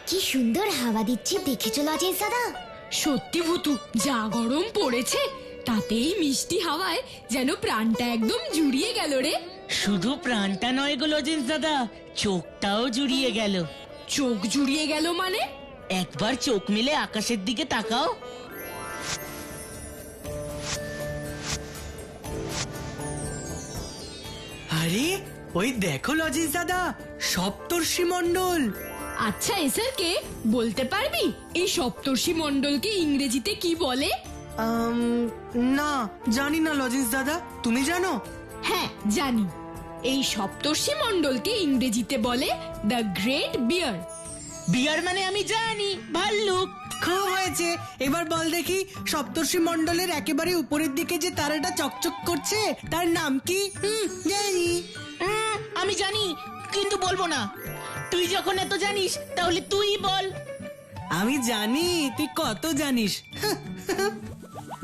কি সুন্দর হাওয়া দিচ্ছে দেখেছো লজেন্স দাদা? সত্যি ভুতু, যা গরম পড়েছে তাতেই মিষ্টি হাওয়ায় যেন প্রাণটা একদম জুড়িয়ে গেল রে। শুধু প্রাণটা নয় গো লজেন্স দাদা, চোখটাও জুড়িয়ে গেল। চোখ জুড়িয়ে গেল মানে? একবার চোখ মেলে আকাশের দিকে তাকাও। আরে ওই দেখো লজেন্স দাদা, সপ্তর্ষি মণ্ডল। আচ্ছা এসআরকে, বলতে পারবি এই সপ্তর্ষি মণ্ডলকে ইংরেজিতে কি বলে? না জানি না লজেন্স দাদা, তুমি জানো? হ্যাঁ জানি, এই সপ্তর্ষি মণ্ডলকে ইংরেজিতে বলে দ্য গ্রেট বিয়ার। বিয়ার মানে আমি জানি, ভাল্লুক। খুব হয়েছে, এবার বল দেখি সপ্তর্ষি মণ্ডলের একেবারে উপরের দিকে যে তারাটা চকচক করছে তার নাম কি? জানি। আমি জানি, কিন্তু বলবো না। তুই যখন এত জানিস তাহলে তুই বল। আমি জানি তুই কত জানিস।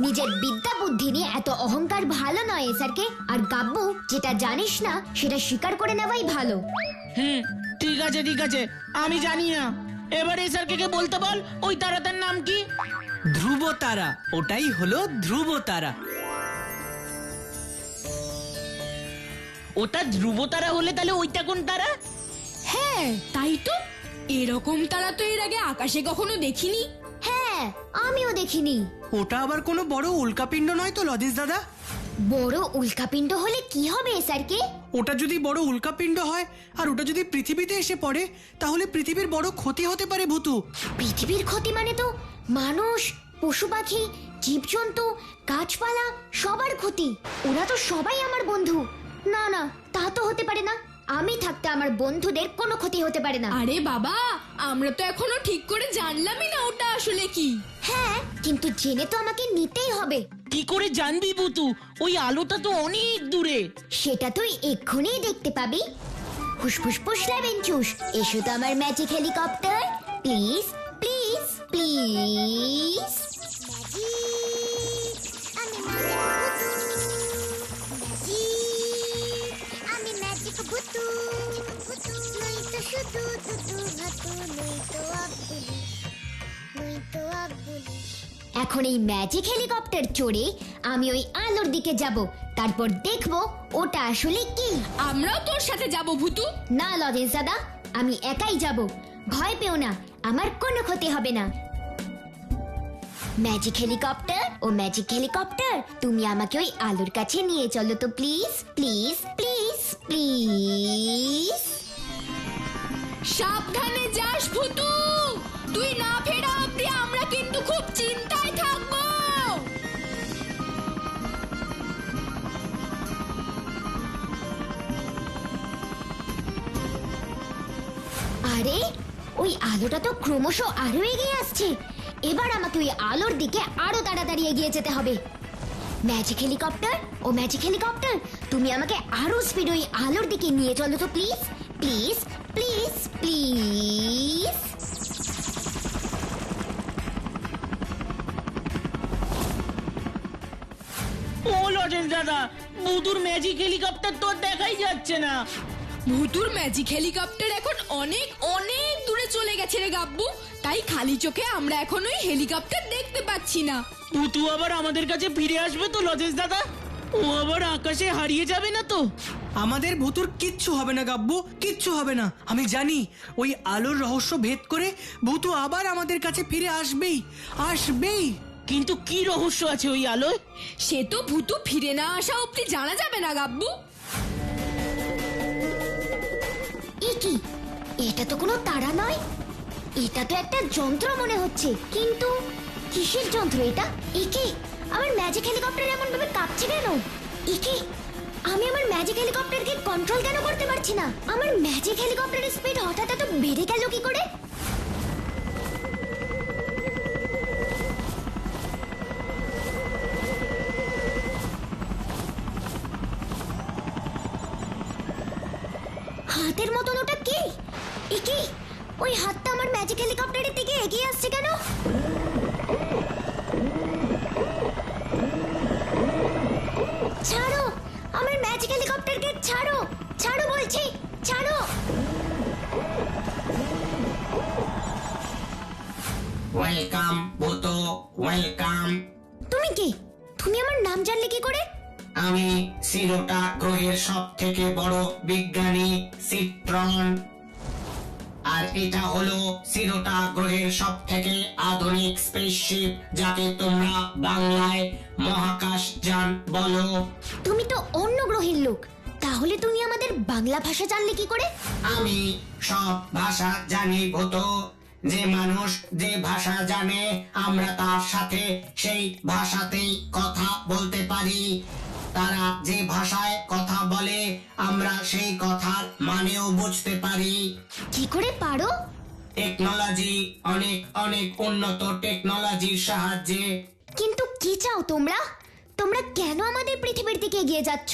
নিজের বিদ্যা বুদ্ধি নিয়ে এত অহংকার ভালো নয় এসআরকে। আর গাব্বু, যেটা জানিস না সেটা স্বীকার করে নেওয়াই ভালো। ঠিক আছে ঠিক আছে, আমি জানি না। এবার এসআরকে বলতে বল ওই তারাটার নাম কি? ধ্রুব তারা, ওটাই হলো ধ্রুব তারা। ওটা ধ্রুব তারা হলে তাহলে ওইটা কোন তারা? হ্যাঁ তাই তো, এরকম তারা তো এর আগে আকাশে কখনো দেখিনি। হ্যাঁ আমিও দেখিনি। ওটা আবার কোনো বড় উল্কাপিণ্ড নয় তো লজেন্স দাদা? বড় উল্কাপিণ্ড হলে কি হবে এসআরকে? ওটা যদি বড় উল্কাপিণ্ড হয় আর ওটা যদি পৃথিবীতে এসে পড়ে তাহলে পৃথিবীর বড় ক্ষতি হতে পারে ভূতু। পৃথিবীর ক্ষতি মানে তো মানুষ, পশু পাখি, জীবজন্তু, গাছপালা সবার ক্ষতি। ওরা তো সবাই আমার বন্ধু। না না, তা তো হতে পারে না। আমি থাকতে আমার বন্ধুদের কোনো ক্ষতি হতে পারে না। আরে বাবা, আমরা তো এখনো ঠিক করে জানলামই না ওটা আসলে কি। হ্যাঁ, কিন্তু জেনে তো আমাকে নিতেই হবে। কি করে জানবি বুতু? ওই আলোটা তো অনেক দূরে। সেটা তুই এক্ষুনি দেখতে পাবি। ফুসফুস ফুসলাবেন চুস, এসো তো আমার magic helicopter. Please please please. এখন এই ম্যাজিক হেলিকপ্টার চড়ে আমি ওই আলোর দিকে যাব, তারপর দেখব ওটা আসলে কি। আমরাও তোর সাথে যাব ভুতু। না লজেন্স দাদা, আমি একাই যাব। ভয় পেও না, আমার কোনো ক্ষতি হবে না। ম্যাজিক হেলিকপ্টার ও ম্যাজিক হেলিকপ্টার, তুমি আমাকে ওই আলোর কাছে নিয়ে চলো তো প্লিজ প্লিজ প্লিজ প্লিজ। সাবধানে যাস ভুতু, তুই না ফেরা অবধি আমরা কিন্তু খুব চিন্তায় থাকবো। আরে ওই আলোটা তো ক্রমশ আরো এগিয়ে আসছে। এবার আমাকে ওই আলোর দিকে আরো তাড়াতাড়ি এগিয়ে যেতে হবে। ম্যাজিক হেলিকপ্টার ও ম্যাজিক হেলিকপ্টার, তুমি আমাকে আরো স্পিড ওই আলোর দিকে নিয়ে চলো তো প্লিজ প্লিজ প্লিজ প্লিজ। ও লজেন্স দাদা, বুতুর ম্যাজিক হেলিকপ্টার তো দেখাই যাচ্ছে না। ভুতুর ম্যাজিক হেলিকপ্টার এখন অনেক অনেক দূরে চলে গেছে রে গাব্বু, তাই খালি চোখে আমরা এখন ওই হেলিকপ্টার দেখতে পাচ্ছি না। বুতু আবার আমাদের কাছে ফিরে আসবে তো লজেন্স দাদা? ও আবার আকাশে হারিয়ে যাবে না তো? আমাদের ভূতুর কিচ্ছু হবে না গাব্বু, কিচ্ছু হবে না। আমি জানি ওই আলোর রহস্য ভেদ করে ভূতু আবার আমাদের কাছে ফিরে আসবেই আসবেই। কিন্তু কি রহস্য আছে ওই আলোয়? সে তো ভুতু ফিরে না আসা অব্দি জানা যাবে না গাব্বু। এ কি? এটা তো কোনো তারা নয়, এটা তো একটা যন্ত্র মনে হচ্ছে। কিন্তু কিসের যন্ত্র এটা? এ কি? আমার ম্যাজিক হেলিকপ্টার এমন ভাবে কাঁপছে কেন? এ কি? আমি আমার ম্যাজিক হেলিকপ্টারকে কন্ট্রোল কেন করতে পারছি না? আমার ম্যাজিক হেলিকপ্টারের স্পিড হঠাৎ এত বেড়ে গেল কি করে? হাতের মতন ওটা কি? এ কি? ওই হাতটা আমার ম্যাজিক হেলিকপ্টারের দিকে এগিয়ে আসছে কেন? ছাড়ো, আমার ম্যাজিক হেলিকপ্টারকে ছাড়ো, ছাড়ো বলছি, ছাড়ো। Welcome Bhutu, welcome. তুমি কে? তুমি আমার নাম জানলে কি করে? আমি সিরোটা গ্রহের সব থেকে বড় বিজ্ঞানী সিট্রন। আর এটা হলো সিরোটা গ্রহের সব থেকে আধুনিক স্পেসশিপ, যাকে তোমরা বাংলায় মহাকাশ যান বলো। তুমি তো অন্য গ্রহের লোক, তাহলে তুমি আমাদের বাংলা ভাষা জানলে কি করে? আমি সব ভাষা জানি ভূতু। যে মানুষ যে ভাষা জানে আমরা তার সাথে সেই ভাষাতেই কথা বলতে পারি। তারা যে ভাষায় কথা বলে আমরা সেই কথার মানেও বুঝতে পারি। কি করে পারো? টেকনোলজি, অনেক অনেক উন্নত টেকনোলজির সাহায্যে। কিন্তু কি চাও তোমরা? তোমরা কেন আমাদের পৃথিবীর দিকে এগিয়ে যাচ্ছ?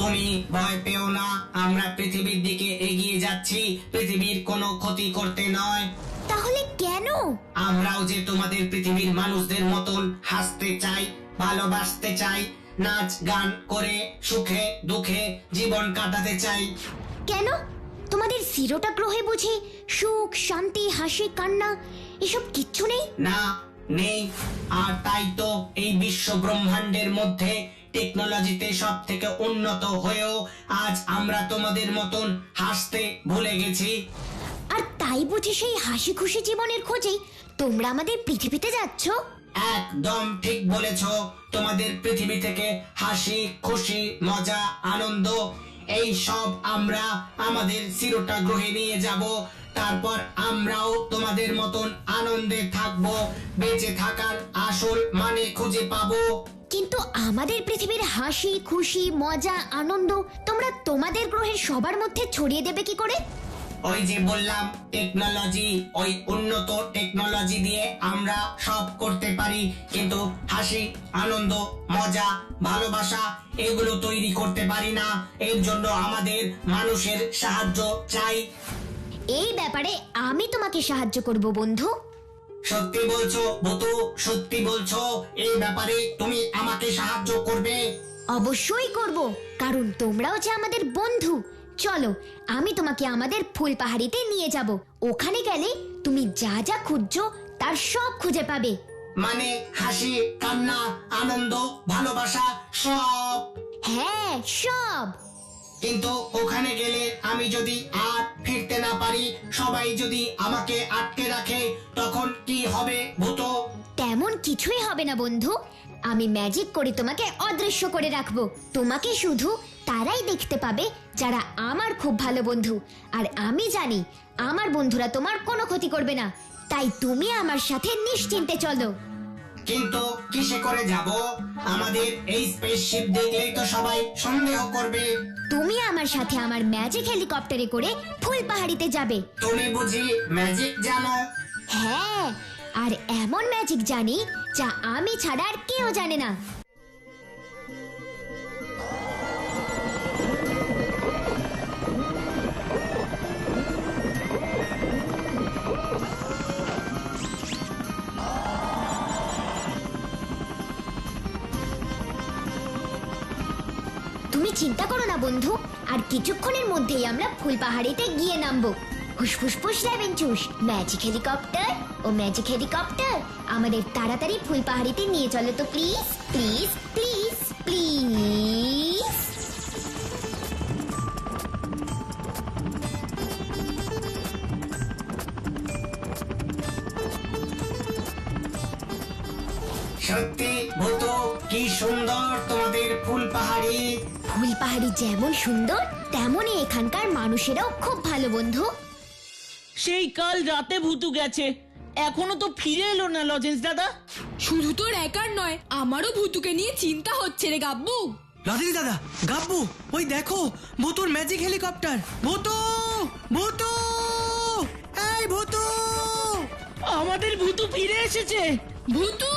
তুমি ভয় পেও না, আমরা পৃথিবীর দিকে এগিয়ে যাচ্ছি পৃথিবীর কোনো ক্ষতি করতে নয়। তাহলে কেন? আমরাও যে তোমাদের পৃথিবীর মানুষদের মতন হাসতে চাই, ভালোবাসতে চাই, নাচ গান করে সুখে দুঃখে জীবন কাটাতে চাই। কেন? তোমাদের সিরোটা গ্রহে বুঝি সুখ, শান্তি, হাসি, কান্না এসব কিচ্ছু নেই? না, নেই। আর তাই তো এই বিশ্ব ব্রহ্মাণ্ডের মধ্যে টেকনোলজিতে সব থেকে উন্নত হয়েও আজ আমরা তোমাদের মতন হাসতে ভুলে গেছি। আর তাই বুঝি সেই হাসি খুশি জীবনের খোঁজে তোমরা আমাদের পৃথিবীতে যাচ্ছ? একদম ঠিক বলেছ। তোমাদের পৃথিবী থেকে হাসি খুশি মজা আনন্দ এই সব আমরা আমাদের সিরোটা গ্রহে নিয়ে যাব। তারপর আমরাও তোমাদের মতন আনন্দে থাকবো, বেঁচে থাকার আসল মানে খুঁজে পাবো। কিন্তু আমাদের পৃথিবীর হাসি খুশি মজা আনন্দ তোমরা তোমাদের গ্রহের সবার মধ্যে ছড়িয়ে দেবে কি করে? ওই যে বললাম, টেকনোলজি, ওই উন্নত টেকনোলজি দিয়ে আমরা সব করতে পারি, কিন্তু হাসি আনন্দ মজা ভালোবাসা এগুলো তৈরি করতে পারি না। এর জন্য আমাদের মানুষের সাহায্য চাই। এই ব্যাপারে আমি তোমাকে সাহায্য করব বন্ধু। সত্যি বলছো ভূতু? সত্যি বলছো এই ব্যাপারে তুমি আমাকে সাহায্য করবে? অবশ্যই করব, কারণ তোমরাও যে আমাদের বন্ধু। চলো, আমি তোমাকে আমাদের ফুল পাহাড়িতে নিয়ে যাব। ওখানে গেলে তুমি যা যা খুঁজছো তার সব খুঁজে পাবে। মানে হাসি কান্না আনন্দ ভালোবাসা সব? হ্যাঁ, সব। কিন্তু ওখানে গেলে আমি যদি আর ফিরতে না পারি, সবাই যদি আমাকে আটকে রাখে, তখন কি হবে ভূতু? তেমন কিছুই হবে না বন্ধু। আমি ম্যাজিক করে তোমাকে অদৃশ্য করে রাখবো। তোমাকে শুধু তারাই দেখতে পাবে যারা আমার খুব ভালো বন্ধু। আর আমি জানি আমার বন্ধুরা তোমার কোনো ক্ষতি করবে না। তাই তুমি আমার সাথে নিশ্চিন্তে চলো। কিন্তু কিসে করে যাব? আমাদের এই স্পেসশিপ দেখলেই তো সবাই সন্দেহ করবে। তুমি আমার সাথে আমার ম্যাজিক হেলিকপ্টারে করে ফুল পাহাড়িতে যাবে। তুমি বুঝি ম্যাজিক জানো? হ্যাঁ, আর এমন ম্যাজিক জানি যা আমি ছাড়া আর কেউ জানে না। তুমি চিন্তা করো না বন্ধু, আর কিছুক্ষণের মধ্যেই আমরা ফুল পাহাড়িতে গিয়ে নামবো। হুসফুসফুস রেভেনচুস, ম্যাজিক হেলিকপ্টার ও ম্যাজিক হেলিকপ্টার আমাদের তাড়াতাড়ি ফুল পাহাড়িতে নিয়ে চলো তো প্লিজ, প্লিজ, প্লিজ, প্লিজ। সত্যি ভূতু, কি সুন্দর তোমাদের ফুল পাহাড়ি। ফুল পাহাড়ি যেমন সুন্দর তেমনই এখানকার মানুষেরাও খুব ভালো বন্ধু। সেই কাল রাতে ভূতু গেছে, এখনো তো ফিরে এলো না লজেন্স দাদা। শুধু তোর একার নয়, আমারও ভূতুকে নিয়ে চিন্তা হচ্ছে রে গাব্বু। লজেন্স দাদা, গাব্বু, ওই দেখো ভূতুর ম্যাজিক হেলিকপ্টার। ভূতু, ভূতু, এই ভূতু! আমাদের ভূতু ফিরে এসেছে। ভূতু,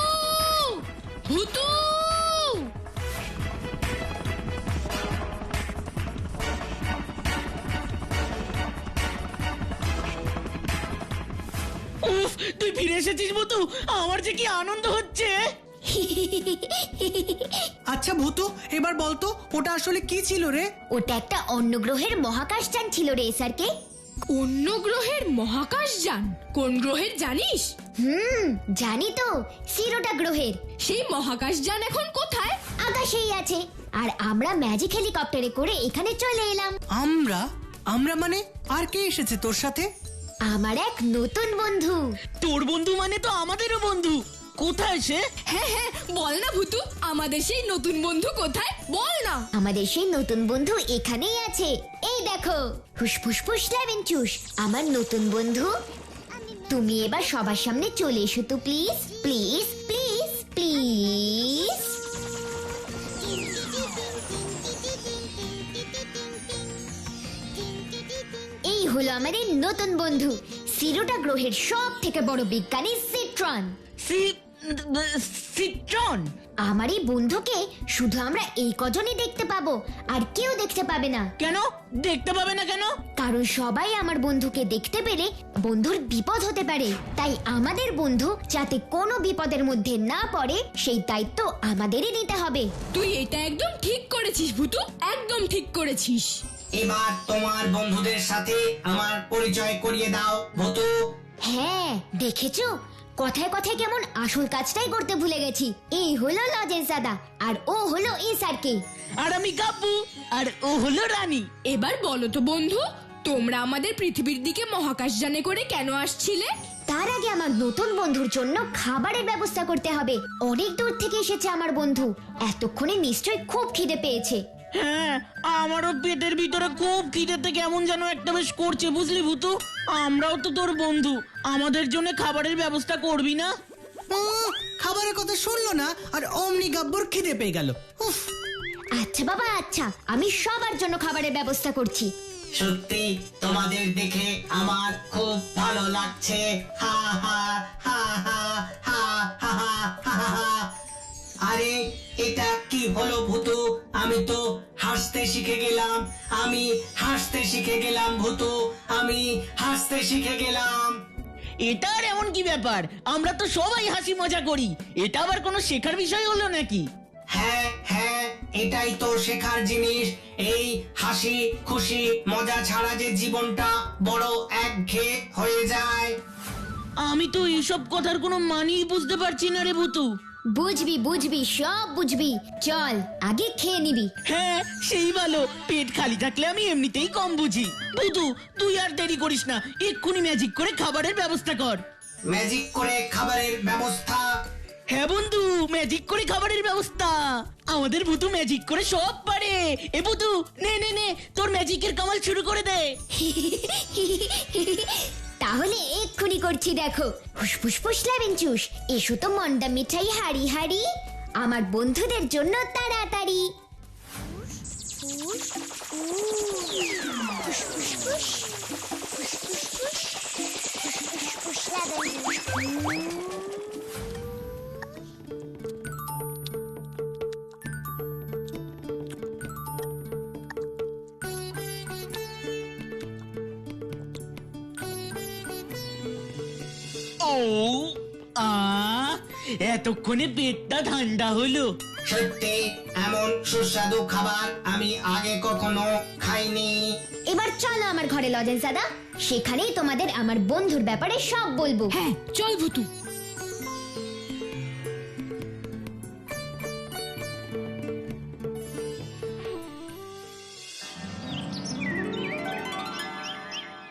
ভূতু! উফ, তুই ফিরে এসেছিস ভূতু, আমার যে কি আনন্দ হচ্ছে। আচ্ছা ভূতু, এবার বলতো ওটা আসলে কি ছিল রে? ওটা একটা অন্য গ্রহের মহাকাশযান ছিল রে এসআরকে। অন্য গ্রহের মহাকাশযান? কোন গ্রহের জানিস? জানি তো, সিরোটা গ্রহের। সেই মহাকাশযান এখন কোথায়? আকাশেই আছে, আর আমরা ম্যাজিক হেলিকপ্টারে করে এখানে চলে এলাম। আমরা মানে আর কে এসেছে তোর সাথে? আমার এক নতুন বন্ধু। তোর বন্ধু মানে তো আমাদেরও বন্ধু। কোথায় সে? হ্যাঁ হ্যাঁ, বল না ভুতু, আমাদের সেই নতুন বন্ধু কোথায়, বল না। আমাদের সেই নতুন বন্ধু এখানেই আছে, এই দেখো। ফুসফুস লেবেন চুস, আমার নতুন বন্ধু। তুমি এবার সবার সামনে চলে এসো তো, প্লিজ প্লিজ প্লিজ প্লিজ। এই হলো আমাদের নতুন বন্ধু, সিরোটা গ্রহের সব থেকে বড় বিজ্ঞানী সিট্রন। সিট্রন? আমার এই বন্ধুকে শুধু আমরা এই কজনই দেখতে পাবো, আর কেউ দেখতে পাবে না। কেন দেখতে পাবে না কেন? কারণ সবাই আমার বন্ধুকে দেখতে পেলে বন্ধুর বিপদ হতে পারে, তাই আমাদের বন্ধু যাতে কোনো বিপদের মধ্যে না পড়ে সেই দায়িত্ব আমাদেরই নিতে হবে। তুই এটা একদম ঠিক করেছিস ভুতু, একদম ঠিক করেছিস। এবার তোমার বন্ধুদের সাথে আমার পরিচয় করিয়ে দাও ভূতু। হ্যাঁ, দেখেছো, কথায় কথায় কেমন আসল কাজটাই করতে ভুলে গেছি। এই হলো লজেন্স দাদা, আর ও হলো ইসারকে। আর আমি গাব্বু, আর ও হলো রানী। এবার বলো তো বন্ধু, তোমরা আমাদের পৃথিবীর দিকে মহাকাশযানে করে কেন আসছিলে? তার আগে আমার নতুন বন্ধুর জন্য খাবারের ব্যবস্থা করতে হবে। অনেক দূর থেকে এসেছে আমার বন্ধু, এতক্ষণে নিশ্চয়ই খুব খিদে পেয়েছে। হ্যাঁ, আমারও পেটের ভিতরে খুব খিদেতে কেমন যেন একটা বেশ করছে, বুঝলি ভূতু? আমরাও তো তোর বন্ধু, আমাদের জন্য খাবারের ব্যবস্থা করবি না? খাবারের কথা শুনলো না আর অমনি গাব্বর খিদে পেয়ে গেল। উফ, আচ্ছা বাবা, আচ্ছা, আমি সবার জন্য খাবারের ব্যবস্থা করছি। সত্যি তোমাদের দেখে আমার খুব ভালো লাগছে। হা হা হা হা হা হা হা হা। আরে এটা কি হলো ভূতু? আমি তো হাসতে শিখে গেলাম, আমি হাসতে শিখে গেলাম ভূতু, আমি হাসতে শিখে গেলাম। এটা আর এমন কি ব্যাপার? আমরা তো সবাই হাসি মজা করি, এটা আবার কোনো শেখার বিষয় হলো নাকি? হ্যাঁ হ্যাঁ, এটাই তো শেখার জিনিস। এই হাসি খুশি মজা ছাড়া যে জীবনটা বড় একঘেয়ে হয়ে যায়। আমি তো এইসব কথার কোনো মানেই বুঝতে পারছি না রে ভূতু। বুঝবি বুঝবি, সব বুঝবি, চল আগে খেয়ে নিবি। হ্যাঁ, সেই ভালো, পেট খালি থাকলে আমি এমনিতেই কম বুঝি। ভূতু, তুই আর দেরি করিস না, এক্ষুনি ম্যাজিক করে খাবারের ব্যবস্থা কর। ম্যাজিক করে খাবারের ব্যবস্থা? হ্যাঁ বন্ধু, ম্যাজিক করে খাবারের ব্যবস্থা। আমাদের ভূতু ম্যাজিক করে সব পারে। এ ভূতু, নে নে নে, তোর ম্যাজিকের কামাল শুরু করে দে। তাহলে এক্ষুনি করছি, দেখো। ফুসফুস লেবেন চুস, এসো তো মন্ডা মিঠাই হাড়ি হাড়ি, আমার বন্ধুদের জন্য তাড়াতাড়ি। ও এতক্ষণে পেটটা ঠান্ডা হলো। সত্যি এমন সুস্বাদু খাবার আমি আগে কখনো খাইনি। এবার চলো আমার ঘরে লজেন্স দাদা, সেখানেই তোমাদের আমার বন্ধুর ব্যাপারে সব বলবো। হ্যাঁ চল ভুতু।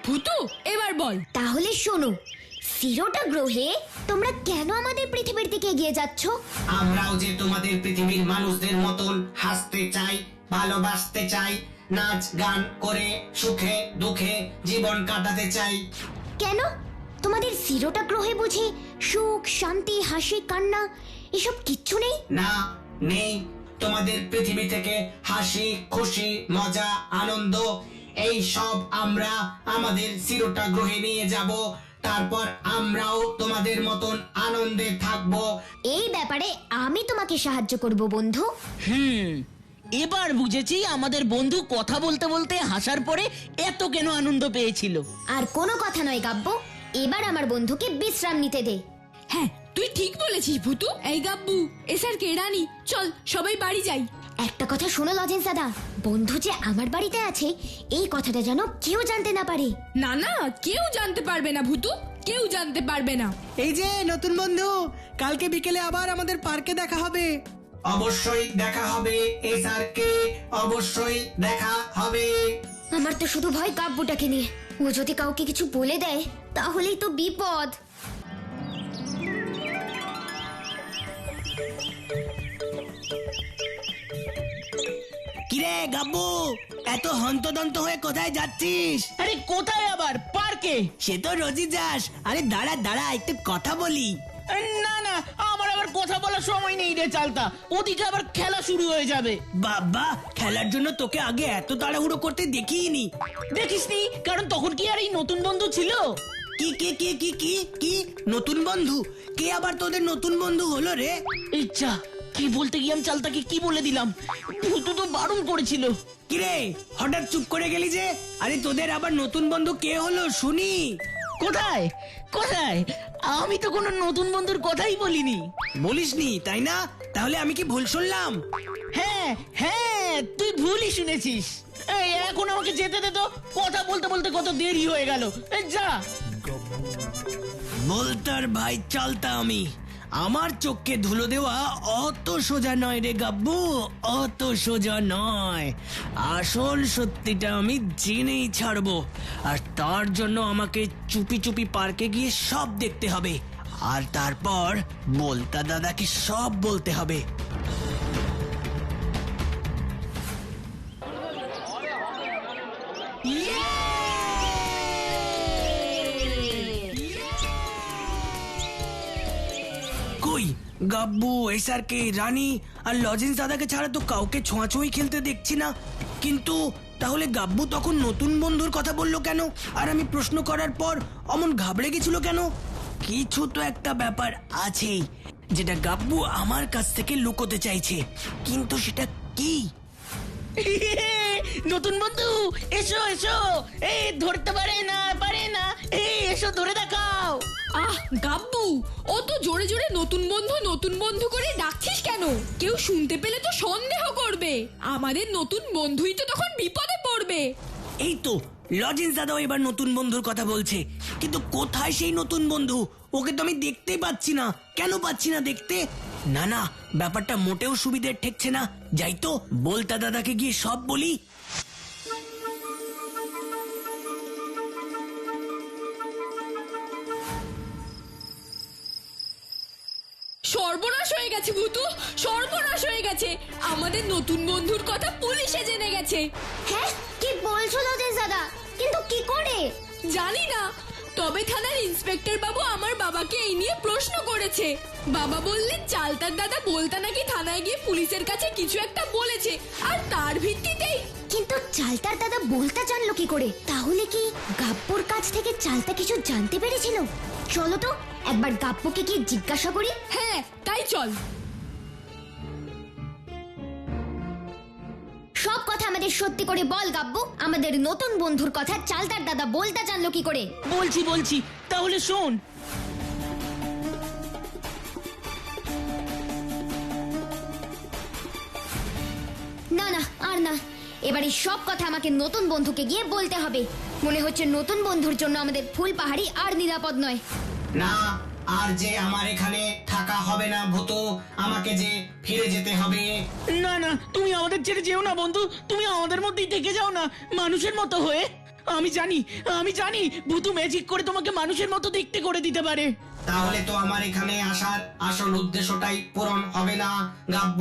ভুতু, এবার বল। তাহলে শোনো, সিরোটা গ্রহে তোমরা কেন আমাদের পৃথিবীর দিকে এগিয়ে যাচ্ছ? আমরাও যে তোমাদের পৃথিবীর মানুষদের মতন হাসতে চাই, ভালোবাসতে চাই, নাচ গান করে সুখে দুঃখে জীবন কাটাতে চাই। কেন? তোমাদের সিরোটা গ্রহে বুঝি সুখ শান্তি হাসি কান্না এসব কিচ্ছু নেই? না, নেই। তোমাদের পৃথিবী থেকে হাসি খুশি মজা আনন্দ এই সব আমরা আমাদের সিরোটা গ্রহে নিয়ে যাব। তারপর আমরাও তোমাদের মতন আনন্দে থাকবো। এই ব্যাপারে আমি তোমাকে সাহায্য করব বন্ধু। এবার বুঝেছি আমাদের বন্ধু কথা বলতে বলতে হাসার পরে এত কেন আনন্দ পেয়েছিল। আর কোনো কথা নয় গাব্য, এবার আমার বন্ধুকে বিশ্রাম নিতে দে। হ্যাঁ তুই ঠিক বলেছিস ভুতু। এই গাব্বু, এসার কে রানী, চল সবাই বাড়ি যাই। একটা কথা শোনো লজেন্স দাদা, বন্ধু যে আমার বাড়িতে আছে এই কথাটা যেন কেউ জানতে না পারে। না না, কেউ জানতে পারবে না ভূতু, কেউ জানতে পারবে না। এই যে নতুন বন্ধু, কালকে বিকেলে আবার আমাদের পার্কে দেখা হবে। অবশ্যই দেখা হবে এই স্যারকে, অবশ্যই দেখা হবে। আমার তো শুধু ভয় কাব্যটাকে নিয়ে, ও যদি কাউকে কিছু বলে দেয় তাহলেই তো বিপদ। কিরে গাব্বু, এত হন্তদন্ত হয়ে কোথায় যাচ্ছিস? আরে কোথায় আবার? পার্কে। সে তো রোজই যাস। আরে দাঁড়া দাঁড়া, একটু কথা বলি। না না, আমার আবার কথা বলার সময় নেই রে চালতা, ওদিকে আবার খেলা শুরু হয়ে যাবে। বাবা, খেলার জন্য তোকে আগে এত তাড়াহুড়ো করতে দেখিনি। দেখিসনি? কারণ তখন কি আর এই নতুন বন্ধু ছিল? কি কি কি কি কি কি নতুন বন্ধু? কে আবার তোদের নতুন বন্ধু হলো রে? ইচ্ছা কি বলতে গিয়ে আমি চালতাকে কি বলে দিলাম, ভূতু তো বারণ করেছিল। কিরে হঠাৎ চুপ করে গেলি যে? আরে তোদের আবার নতুন বন্ধু কে হলো শুনি। কোথায় কোথায়? আমি তো কোনো নতুন বন্ধুর কথাই বলিনি। বলিসনি তাই না? তাহলে আমি কি ভুল শুনলাম? হ্যাঁ হ্যাঁ, তুই ভুলই শুনেছিস। এই এখন আমাকে যেতে দে তো, কথা বলতে বলতে কত দেরি হয়ে গেল। এই যা। বলতার ভাই চালতা আমি। আমার চোখকে ধুলো দেওয়া অত সোজা নয় রে গাব্বু, অত সোজা নয়। আসল সত্যিটা আমি জেনেই ছাড়বো, আর তার জন্য আমাকে চুপি চুপি পার্কে গিয়ে সব দেখতে হবে, আর তারপর বলতা দাদাকে সব বলতে হবে। কই গাব্বু, এসআরকে, রানী আর লজেন্স দাদাকে ছাড়া তো কাউকে ছোঁয়াছুঁই খেলতে দেখছি না। কিন্তু তাহলে গাব্বু তখন নতুন বন্ধুর কথা বললো কেন? আর আমি প্রশ্ন করার পর অমন ঘাবড়ে গেছিল কেন? কিছু তো একটা ব্যাপার আছেই, যেটা গাব্বু আমার কাছ থেকে লুকোতে চাইছে। কিন্তু সেটা কি? নতুন বন্ধু এসো এসো, এই ধরতে পারে না, এই এসো ধরে দেখাও। আহ গাব্বু, অত জোরে জোরে নতুন বন্ধু করে ডাকছিস কেন? কেউ শুনতে পেলে তো সন্দেহ করবে, আমাদের নতুন বন্ধুই তো তখন বিপদে পড়বে। এই তো লজেন্স দাদাও এবার নতুন বন্ধুর কথা বলছে, কিন্তু কোথায় সেই নতুন বন্ধু? ওকে তো আমি দেখতেই পাচ্ছি না। কেন পাচ্ছি না দেখতে? না না, ব্যাপারটা মোটেও সুবিধের ঠেকছে না। যাই তো বলতা দাদাকে গিয়ে সব বলি। সর্বনাশ হয়ে গেছে ভূতু, সর্বনাশ হয়ে গেছে। আমাদের নতুন বন্ধুর কথা পুলিশে জেনে গেছে। হ্যাঁ, কি বলছো লজেন্স দাদা? কিন্তু কি করে? জানি না, তবে থানার ইন্সপেক্টর বাবু আমার বাবাকে এই নিয়ে প্রশ্ন করেছে। বাবা বললেন চালতার দাদা বলতা নাকি থানায় গিয়ে পুলিশের কাছে কিছু একটা বলেছে, আর তার ভিত্তিতেই। কিন্তু চালতার দাদা বলতা জানলো কি করে? তাহলে কি গাব্বুর কাছ থেকে চালতা কিছু জানতে পেরেছিল? চলো তো একবার গাব্বুকে গিয়ে জিজ্ঞাসা করি। হ্যাঁ তাই চল। সব কথা আমাদের সত্যি করে বল গাব্বু, আমাদের নতুন বন্ধুর কথা চালতার দাদা বলতা জানলো কি করে? বলছি, তাহলে শোন। না না আর না, এবারে সব কথা আমাকে নতুন বন্ধুকে গিয়ে বলতে হবে। মনে হচ্ছে নতুন বন্ধুর জন্য আমাদের ফুল পাহাড়ি আর নিরাপদ নয়। না, আর যে আমার এখানে থাকা হবে না ভূতু, আমাকে যে ফিরে যেতে হবে। না না, তুমি আমাদের ছেড়ে যেও না বন্ধু, তুমি আমাদের মধ্যেই থেকে যাও না মানুষের মতো হয়ে। আমি জানি ভূতু ম্যাজিক করে তোমাকে মানুষের মতো দেখতে করে দিতে পারে। তাহলে তো আমার এখানে আসার আসল উদ্দেশ্যটাই পূরণ হবে না গাব্য।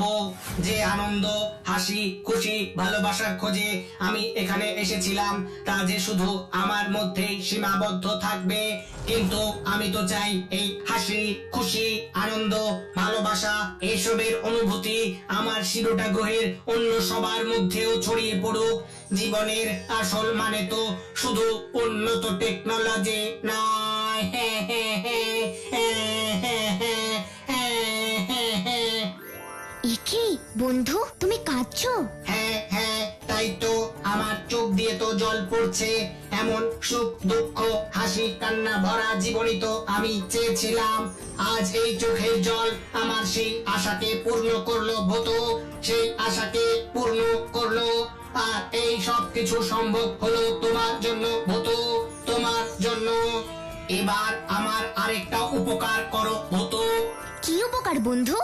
যে আনন্দ, হাসি, খুশি, ভালোবাসার খোঁজে আমি এখানে এসেছিলাম, তা যে শুধু আমার মধ্যেই সীমাবদ্ধ থাকবে। কিন্তু আমি তো চাই এই হাসি, খুশি, আনন্দ, ভালোবাসা এসবের অনুভূতি আমার শিরোটা গ্রহের অন্য সবার মধ্যেও ছড়িয়ে পড়ুক। জীবনের আসল মানে তো শুধু উন্নত টেকনোলজি নয়। একি বন্ধু, তুমি কাঁদছো? হ্যাঁ, তাই তাই তো আমার চোখ দিয়ে তো জল পড়ছে। এমন সুখ দুঃখ হাসি কান্না ভরা জীবনই তো আমি চেয়েছিলাম। আজ এই চোখের জল আমার সেই আশাকে পূর্ণ করলো ভূতু, সেই আশাকে পূর্ণ করলো। আর এই সব কিছু সম্ভব হলো তোমার জন্য ভূতু, তোমার জন্য। এবার আমার আরেকটা উপকার করো ভূতু। কি উপকার বন্ধু?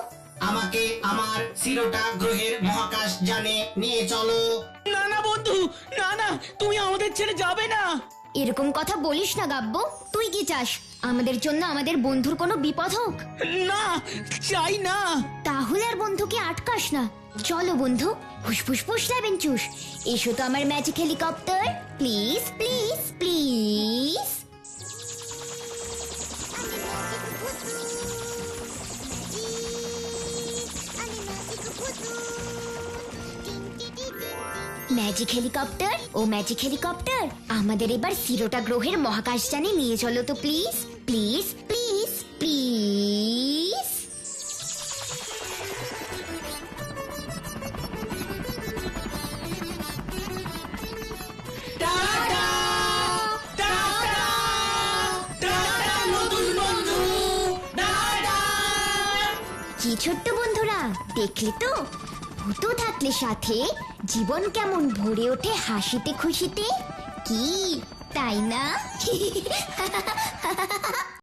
আমাকে আমার সিরোটা গ্রহের মহাকাশ যানে নিয়ে চলো। না না বন্ধু, না না, তুমি আমাদের ছেড়ে যাবে না। এরকম কথা বলিস না গাব্বো। তুই কি চাস আমাদের জন্য আমাদের বন্ধুর কোনো বিপদ হোক? না, চাই না। তাহলে আর বন্ধুকে আটকাস না। চলো বন্ধু, ফুসফুস ফুস লেবেন চুস, এসো তো আমার magic helicopter. Please please please. Magic helicopter, ও ম্যাজিক হেলিকপ্টার, আমাদের এবার সিরোটা গ্রহের মহাকাশযানে নিয়ে চলো তো প্লিজ প্লিজ প্লিজ প্লিজ। কি ছোট্ট বন্ধুরা, দেখলে তো ভূতু থাকলে সাথে জীবন কেমন ভরে ওঠে হাসিতে খুশিতে। কি তাই না?